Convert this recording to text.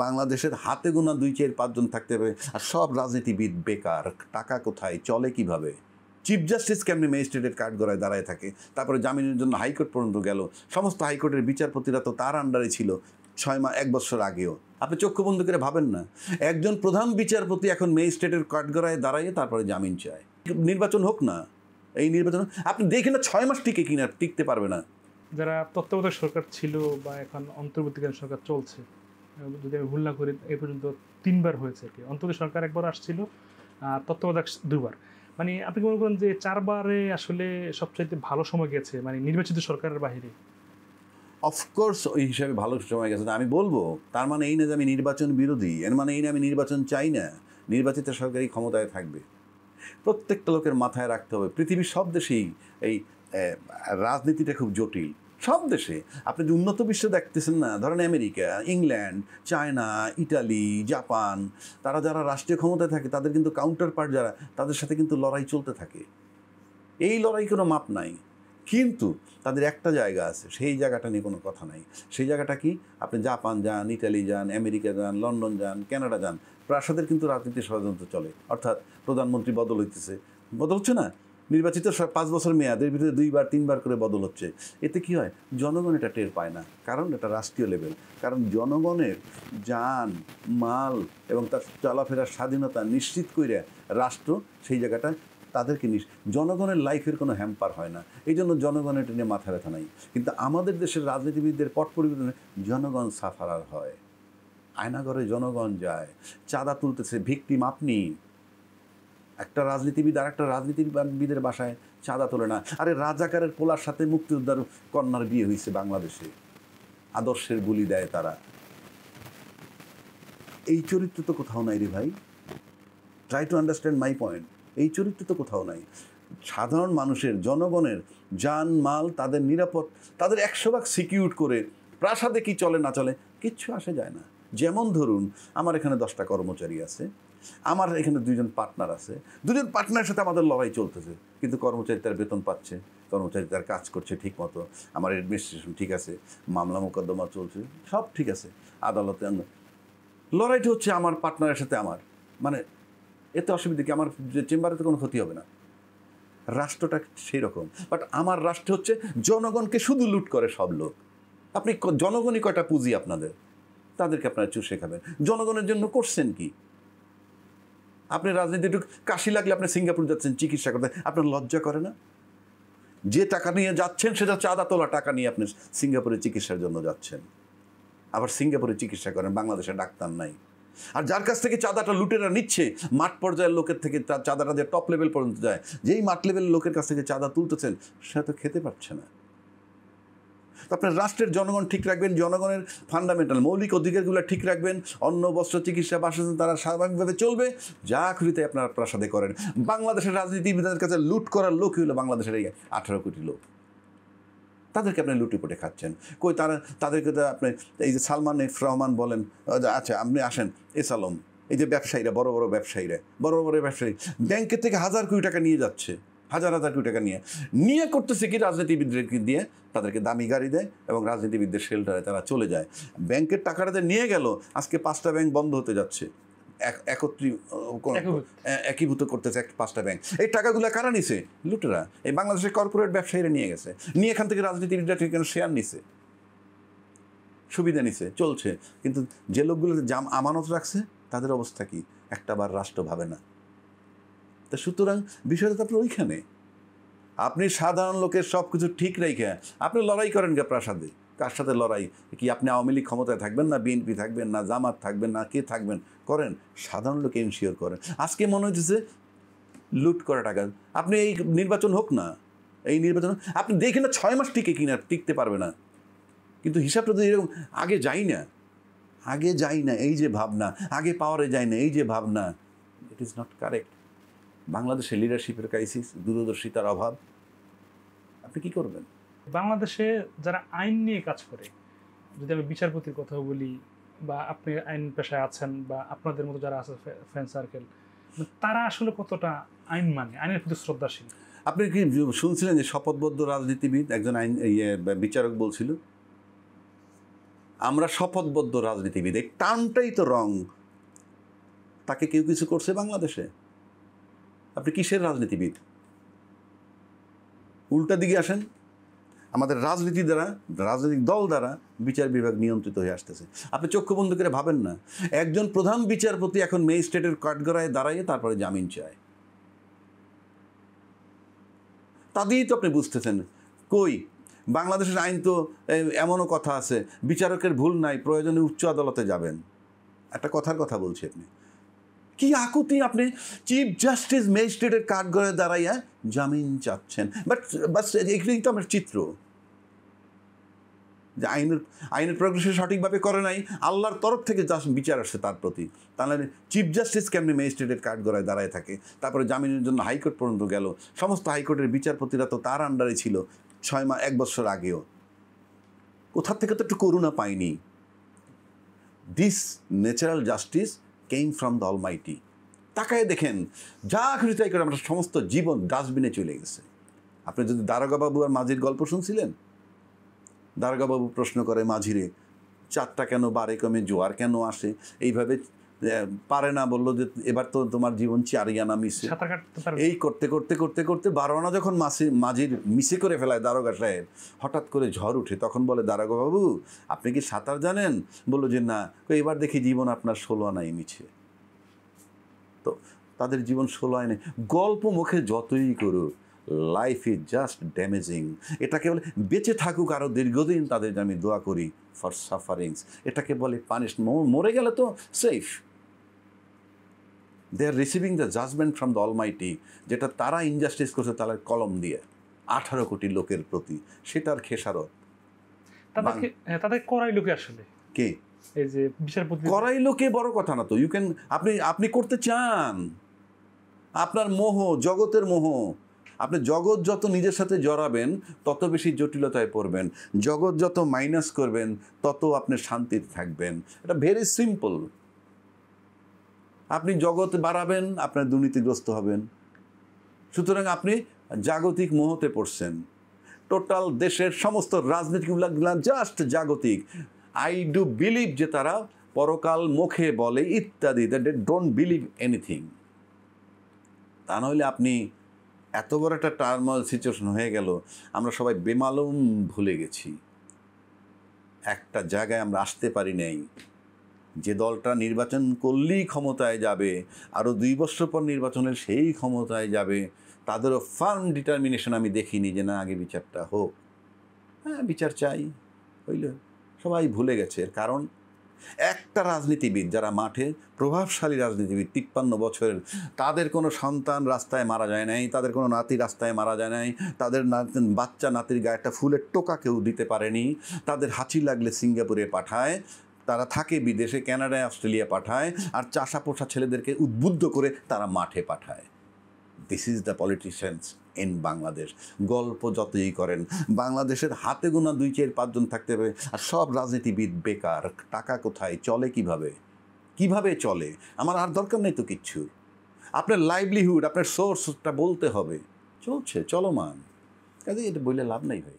বাংলাদেশের হাতে গোনা 2-4-5 জন থাকতে হবে, আর সব রাজনীতিবিদ বেকার। টাকা কোথায়, চলে কিভাবে? চিফ জাস্টিস কেমনি ম্যাজিস্ট্রেটের কাঠগড়ায় দাঁড়ায় থাকে, তারপরে জামিনের জন্য হাইকোর্ট পর্যন্ত গেল। সমস্ত হাইকোর্টের বিচারপতিরা তো তার আন্ডারে ছিল 6 মাস 1 বছর আগেও। আপনি চক্ষু বন্ধ করে ভাবেন না, একজন প্রধান বিচারপতি এখন ম্যাজিস্ট্রেটের কাঠগড়ায় দাঁড়াইয়ে তারপরে জামিন চায়। নির্বাচন হোক না, এই নির্বাচন আপনি দেখেন না 6 মাস টিকে কিনা, টিকতে পারবে না। যারা তত্ত্বাবধায়ক সরকার ছিল বা এখন অন্তর্বর্তীকালীন সরকার চলছে, যদি আমি ভুল না করি এই পর্যন্ত 3বার হয়েছে আর কি। অন্তর্বর্তী সরকার 1বার আসছিল, আর তত্ত্বাবধায়ক 2বার। মানে আপনি মনে করেন যে 4বারে আসলে সবচাইতে ভালো সময় গেছে মানে নির্বাচিত সরকারের বাইরে? অফকোর্স ওই হিসাবে ভালো সময় গেছে, আমি বলবো। তার মানে এই না যে আমি নির্বাচন বিরোধী, এর মানে এই না আমি নির্বাচন চাই না। নির্বাচিত সরকারই ক্ষমতায় থাকবে, প্রত্যেকটা লোকের মাথায় রাখতে হবে। পৃথিবীর সব দেশেই এই রাজনীতিটা খুব জটিল, সব দেশে। আপনি যে উন্নত বিশ্ব দেখতেছেন না, ধরেন America, England, China, Italy, Japan, তারা যারা রাষ্ট্রীয় ক্ষমতায় থাকে তাদের কিন্তু কাউন্টার পার্ট যারা, তাদের সাথে কিন্তু লড়াই চলতে থাকে। এই লড়াই কোনো মাপ নাই, কিন্তু তাদের একটা জায়গা আছে, সেই জায়গাটা নিয়ে কোনো কথা নাই। সেই জায়গাটা কি? আপনি জাপান যান, ইটালি যান, আমেরিকা যান, লন্ডন যান, কানাডা যান, প্রাসাদের কিন্তু রাজনীতির ষড়যন্ত্র চলে। অর্থাৎ প্রধানমন্ত্রী বদল হচ্ছে না, নির্বাচিত 5 বছর মেয়াদের ভিতরে 2-3বার করে বদল হচ্ছে। এতে কি হয়? জনগণ এটা টের পায় না, কারণ এটা রাষ্ট্রীয় লেভেল। কারণ জনগণের যান মাল এবং তার চলাফেরার স্বাধীনতা নিশ্চিত করে রাষ্ট্র সেই জায়গাটা তাদেরকে জনগণের লাইফের কোনো হ্যাম্পার হয় না। এই জন্য জনগণের এটা নিয়ে মাথা ব্যথা নাই। কিন্তু আমাদের দেশের রাজনীতিবিদদের পট পরিবর্তনে জনগণ সাফারার হয়। আয়নাঘরে জনগণ যায়, চাঁদা তুলতেছে, ভিকটিম আপনি। একটা রাজনীতিবিদ আর একটা রাজনীতিবিদের বাসায় চাঁদা তোলে না। আরে রাজাকারের পোলার সাথে মুক্তিযোদ্ধার কন্যার বিয়ে হয়েছে বাংলাদেশে, আদর্শের বুলি দেয় তারা। এই চরিত্র তো কোথাও নাই রে ভাই। Try to understand my point. এই চরিত্র তো কোথাও নাই। সাধারণ মানুষের, জনগণের যান মাল, তাদের নিরাপদ, তাদের 100 ভাগ সিকিউর করে প্রাসাদে কি চলে না চলে কিচ্ছু আসে যায় না। যেমন ধরুন, আমার এখানে 10টা কর্মচারী আছে, আমার এখানে 2জন পার্টনার আছে, 2জন পার্টনারের সাথে আমাদের লড়াই চলতেছে, কিন্তু কর্মচারী তার বেতন পাচ্ছে, কর্মচারী তার কাজ করছে ঠিক মতো, আমার অ্যাডমিনিস্ট্রেশন ঠিক আছে, মামলা মোকদ্দমা চলছে, সব ঠিক আছে, আদালতে লড়াইটা হচ্ছে আমার পার্টনারের সাথে আমার। মানে এতে অসুবিধা কি? আমার যে চেম্বারে তো কোনো ক্ষতি হবে না। রাষ্ট্রটা সেই রকম, বাট আমার রাষ্ট্র হচ্ছে জনগণকে শুধু লুট করে সব লোক। আপনি জনগণই কয়টা পুঁজি আপনাদের, তাদেরকে আপনারা চুষে খাবেন। জনগণের জন্য করছেন কি? আপনি রাজনীতি একটু কাশি লাগলে আপনি সিঙ্গাপুর যাচ্ছেন চিকিৎসা করতে, আপনার লজ্জা করে না? যে টাকা নিয়ে যাচ্ছেন সেটা চাঁদা তোলা টাকা নিয়ে আপনি সিঙ্গাপুরে চিকিৎসার জন্য যাচ্ছেন, আবার সিঙ্গাপুরে চিকিৎসা করেন, বাংলাদেশে ডাক্তার নাই। আর যার কাছ থেকে চাঁদাটা লুটেরা নিচ্ছে, মাঠ পর্যায়ের লোকের থেকে চাঁদাটা যে টপ লেভেল পর্যন্ত যায়, যেই মাঠ লেভেলের লোকের কাছ থেকে চাঁদা তুলতেছেন সে তো খেতে পারছে না। তো আপনার রাষ্ট্রের জনগণ ঠিক রাখবেন, জনগণের ফান্ডামেন্টাল মৌলিক অধিকারগুলো ঠিক রাখবেন, অন্ন বস্ত্র চিকিৎসা বাসস্থান তারা স্বাভাবিকভাবে চলবে, যা খুশিতে আপনারা প্রাসাদে করেন। বাংলাদেশের রাজনীতিবিদদের কাছে লুট করার লোকই হলো বাংলাদেশের এই 18 কোটি লোক। তাদেরকে আপনি লুটিপুটে খাচ্ছেন। কই তাদেরকে তো আপনি এই যে সালমান এফ রহমান বলেন, আচ্ছা আপনি আসেন এস আলম, এই যে ব্যবসায়ীরা, বড় বড় ব্যবসায়ী ব্যাংকের থেকে 1000 কোটি টাকা নিয়ে যাচ্ছে, 1000 কোটি টাকা নিয়ে করতেছে কি? রাজনীতিবিদদেরকে দিয়ে তাদেরকে দামি গাড়ি দেয় এবং রাজনীতিবিদদের শেল্টারে তারা চলে যায়। ব্যাংকের টাকাটা নিয়ে গেল, আজকে 5টা ব্যাংক বন্ধ হতে যাচ্ছে, একীভূত করতেছে 5টা ব্যাংক। এই টাকাগুলো কারা নিছে? লুটেরা। এই বাংলাদেশের কর্পোরেট ব্যবসায়ীরা নিয়ে গেছে, নিয়ে এখান থেকে রাজনীতিবিদরা ঠিক শেয়ার নিছে, সুবিধা নিছে, চলছে। কিন্তু যে লোকগুলো আমানত রাখছে তাদের অবস্থা কি? একটাবার রাষ্ট্র ভাবে না। তা সুতরাং বিষয়টা তো আপনার ওইখানে। আপনি সাধারণ লোকের সব কিছু ঠিক রেখে আপনি লড়াই করেন গে প্রাসাদে। কার সাথে লড়াই? কি আপনি আওয়ামী লীগ ক্ষমতায় থাকবেন, না বিএনপি থাকবেন, না জামাত থাকবেন, না কে থাকবেন? করেন, সাধারণ লোক এনশিওর করেন। আজকে মনে হচ্ছে লুট করা টাকা। আপনি এই নির্বাচন হোক না, এই নির্বাচন আপনি দেখেন না 6 মাস টিকে কিনা, টিকতে পারবে না। কিন্তু হিসাবটা তো এরকম, আগে যাই না এই যে ভাবনা, আগে পাওয়ারে যাই না এই যে ভাবনা, ইট ইজ নট কারেক্ট। বাংলাদেশে লিডারশিপের ক্রাইসিস, দূরদর্শিতার অভাব। আপনি কি করবেন? বাংলাদেশে যারা আইন নিয়ে কাজ করে, যদি আমি বিচারপতির কথা বলি, বা আপনি আইন পেশায় আছেন, বা আপনাদের মতো যারা আছে ফ্রেন্ড সার্কেল, তারা আসলে কতটা আইন মানে, আইনের প্রতি শ্রদ্ধাশীল? আপনি কি শুনছিলেন যে শপথবদ্ধ রাজনীতিবিদ একজন বিচারক বলছিল আমরা শপথবদ্ধ রাজনীতিবিদ, এই টার্মটাই তো রং। তাকে কেউ কিছু করছে বাংলাদেশে? আপনি কিসের রাজনীতিবিদ? উল্টা দিকে আসেন, আমাদের রাজনীতি দ্বারা, রাজনৈতিক দল দ্বারা বিচার বিভাগ নিয়ন্ত্রিত হয়ে আসতেছে। আপনি চক্ষু বন্ধ করে ভাবেন না, একজন প্রধান বিচারপতি এখন ম্যাজিস্ট্রেটের কাঠগড়ায় দাঁড়াইয়ে তারপরে জামিন চায়। তা দিয়েই তো আপনি বুঝতেছেন কই বাংলাদেশের আইন তো এমনও কথা আছে, বিচারকের ভুল নাই, প্রয়োজনে উচ্চ আদালতে যাবেন। একটা কথার কথা বলছি, আপনি কি আকুতি, আপনি চিফ জাস্টিস ম্যাজিস্ট্রেটের কাঠগড়ায় দাঁড়াইয়া জামিন চাচ্ছেন। বাট এখানেই তো আমার চিত্র, যে আইনের প্রোগ্রেশন সঠিকভাবে করে নাই, আল্লাহর তরফ থেকে যা বিচার আসছে তার প্রতি। তাহলে চিফ জাস্টিস কেমনি ম্যাজিস্ট্রেটের কাঠগড়ায় দাঁড়ায় থাকে, তারপরে জামিনের জন্য হাইকোর্ট পর্যন্ত গেল। সমস্ত হাইকোর্টের বিচারপতিরা তো তার আন্ডারে ছিল 6 মাস 1 বছর আগেও। কোথার থেকে তো একটু করুণা পাইনি। This natural justice came from the Almighty. তাকায় দেখেন, যা খুশি তাই করে আমরা সমস্ত জীবন ডাস্টবিনে চলে গেছে। আপনি যদি দারোগাবাবু আর মাঝির গল্প শুনছিলেন? দারোগাবাবু প্রশ্ন করে মাঝিরে, চাঁদটা কেন বাড়ে কমে, জোয়ার কেন আসে, এইভাবে পারে না, বললো যে এবার তো তোমার জীবন 4 আনা মিশে। এই করতে করতে করতে করতে 12 আনা যখন মাঝির মিশে করে ফেলায় দারোগা সাহেব, হঠাৎ করে ঝড় উঠে। তখন বলে, দারোগাবাবু আপনি কি সাঁতার জানেন? বললো যে না। এবার দেখি জীবন আপনার 16 আনাই মিছে। তো তাদের জীবন 16 আনায়। গল্প মুখে যতই করুক, লাইফ ইজ জাস্ট ড্যামেজিং। এটাকে বলে বেঁচে থাকুক আরও দীর্ঘদিন, তাদের আমি দোয়া করি ফর সাফারিংস। এটাকে বলে পানিশ। মরে গেলে তো safe. They are receiving the judgement from the almighty, যেটা তারা ইনজাস্টিস করছে তাদের কলম দিয়ে 18 কোটি লোকের প্রতি, সেটার খেসারত। তাদের করাই লোকে আসলে কে এই যে বিচারপতি করাই লোকে বড় কথা না তো। ইউ ক্যান, আপনি করতে চান, আপনার মোহ, জগতের মোহ। আপনি জগৎ যত নিজের সাথে জড়াবেন তত বেশি জটিলতায় পড়বেন, জগৎ যত মাইনাস করবেন তত আপনি শান্তিতে থাকবেন। এটা ভেরি সিম্পল। আপনি জগৎ বাড়াবেন, আপনার দুর্নীতিগ্রস্ত হবেন। সুতরাং আপনি জাগতিক মোহতে পড়ছেন। টোটাল দেশের সমস্ত রাজনীতিগুলো জাস্ট জাগতিক। আই ডু বিলিভ যে তারা পরকাল মুখে বলে ইত্যাদি, that they don't believe anything. তা নইলে আপনি এত বড় একটা টার্মোয়াল সিচুয়েশন হয়ে গেল, আমরা সবাই বেমালুম ভুলে গেছি। একটা জায়গায় আমরা আসতে পারি নাই, যে দলটা নির্বাচন করলেই ক্ষমতায় যাবে, আরও 2 বছর পর নির্বাচনের সেই ক্ষমতায় যাবে, তাদেরও ফার্ম ডিটারমিনেশন আমি দেখিনি যে না আগে বিচারটা হোক। হ্যাঁ, বিচার চাই, হইল। সবাই ভুলে গেছে। কারণ একটা রাজনীতিবিদ যারা মাঠে প্রভাবশালী রাজনীতিবিদ, 53 বছরের, তাদের কোনো সন্তান রাস্তায় মারা যায় নাই, তাদের কোনো নাতি রাস্তায় মারা যায় নাই, তাদের বাচ্চা নাতির গায়ে একটা ফুলের টোকা কেউ দিতে পারেনি, তাদের হাঁচি লাগলে সিঙ্গাপুরে পাঠায়, তারা থাকে বিদেশে, কানাডায়, অস্ট্রেলিয়া পাঠায়, আর চাষা পোষা ছেলেদেরকে উদ্বুদ্ধ করে তারা মাঠে পাঠায়। This is the politicians in Bangladesh. গল্প যতই করেন, বাংলাদেশের হাতে গোনা 2, 4, 5 জন থাকতে হবে, আর সব রাজনীতিবিদ বেকার। টাকা কোথায়, চলে কিভাবে চলে? আমার আর দরকার নেই তো কিচ্ছু। আপনার লাইভলিহুড, আপনার সোর্সটা বলতে হবে। চলছে, চলমান, কাজে এটা বললে লাভ নেই ভাই।